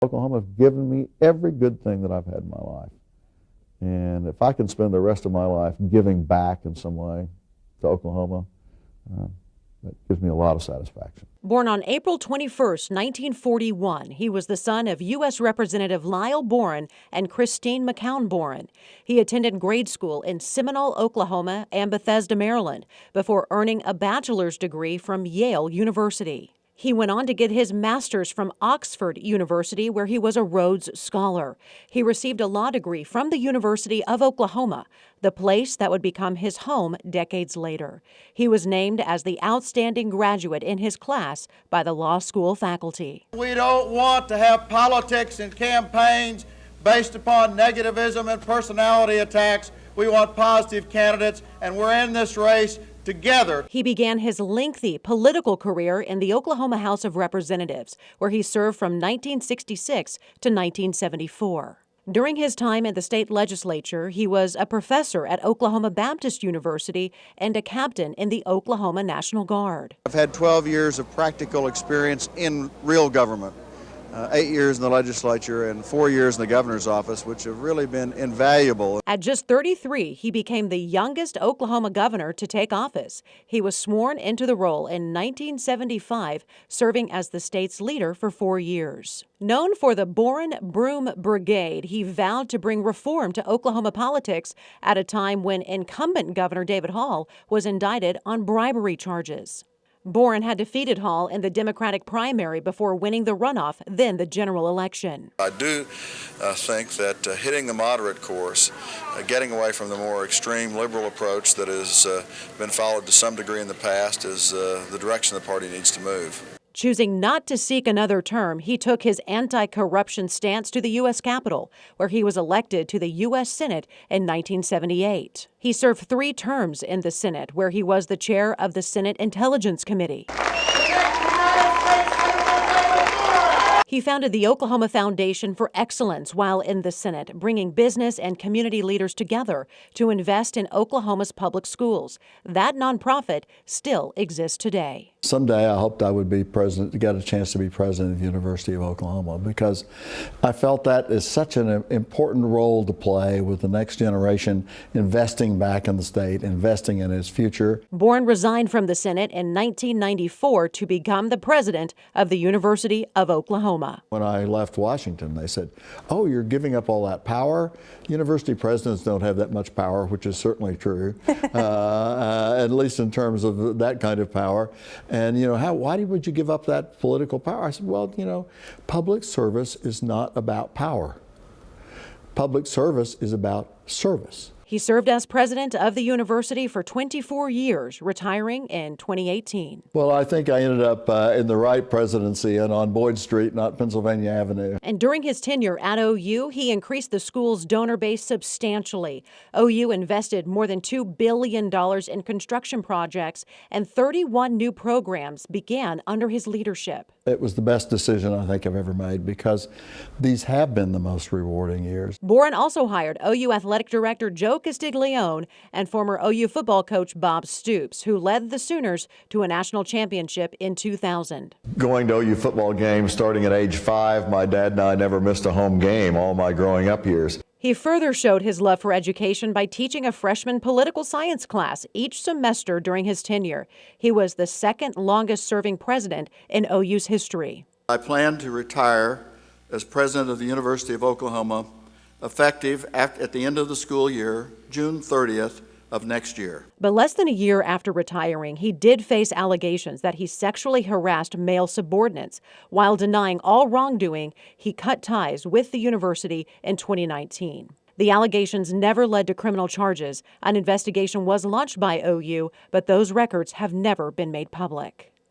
Oklahoma has given me every good thing that I've had in my life. And if I can spend the rest of my life giving back in some way to Oklahoma, that gives me a lot of satisfaction. Born on April 21, 1941, he was the son of U.S. Representative Lyle Boren and Christine McCown Boren. He attended grade school in Seminole, Oklahoma, and Bethesda, Maryland, before earning a bachelor's degree from Yale University. He went on to get his master's from Oxford University, where he was a Rhodes Scholar. He received a law degree from the University of Oklahoma, the place that would become his home decades later. He was named as the outstanding graduate in his class by the law school faculty. We don't want to have politics and campaigns based upon negativism and personality attacks. We want positive candidates, and we're in this race together. He began his lengthy political career in the Oklahoma House of Representatives, where he served from 1966 to 1974. During his time in the state legislature, he was a professor at Oklahoma Baptist University and a captain in the Oklahoma National Guard. I've had 12 years of practical experience in real government. 8 years in the legislature and 4 years in the governor's office, which have really been invaluable. At just 33, he became the youngest Oklahoma governor to take office. He was sworn into the role in 1975, serving as the state's leader for 4 years. Known for the Boren Broom Brigade, he vowed to bring reform to Oklahoma politics at a time when incumbent Governor David Hall was indicted on bribery charges. Boren had defeated Hall in the Democratic primary before winning the runoff, then the general election. I do think that hitting the moderate course, getting away from the more extreme liberal approach that has been followed to some degree in the past is the direction the party needs to move. Choosing not to seek another term, he took his anti-corruption stance to the U.S. Capitol, where he was elected to the U.S. Senate in 1978. He served 3 terms in the Senate, where he was the chair of the Senate Intelligence Committee. He founded the Oklahoma Foundation for Excellence while in the Senate, bringing business and community leaders together to invest in Oklahoma's public schools. That nonprofit still exists today. Someday I hoped I would be president, to get a chance to be president of the University of Oklahoma, because I felt that is such an important role to play with the next generation, investing back in the state, investing in its future. Boren resigned from the Senate in 1994 to become the president of the University of Oklahoma. When I left Washington, they said, "Oh, you're giving up all that power? University presidents don't have that much power," which is certainly true, at least in terms of that kind of power. And, why would you give up that political power? I said, well, public service is not about power. Public service is about service. He served as president of the university for 24 years, retiring in 2018. Well, I think I ended up in the right presidency and on Boyd Street, not Pennsylvania Avenue. And during his tenure at OU, he increased the school's donor base substantially. OU invested more than $2 billion in construction projects, and 31 new programs began under his leadership. It was the best decision I think I've ever made, because these have been the most rewarding years. Boren also hired OU athletic director Joe Castiglione and former OU football coach Bob Stoops, who led the Sooners to a national championship in 2000. Going to OU football games starting at age 5, my dad and I never missed a home game all my growing up years. He further showed his love for education by teaching a freshman political science class each semester during his tenure. He was the second longest serving president in OU's history. I plan to retire as president of the University of Oklahoma effective at the end of the school year, June 30th of next year. But less than a year after retiring, he did face allegations that he sexually harassed male subordinates. While denying all wrongdoing, he cut ties with the university in 2019. The allegations never led to criminal charges. An investigation was launched by OU, but those records have never been made public.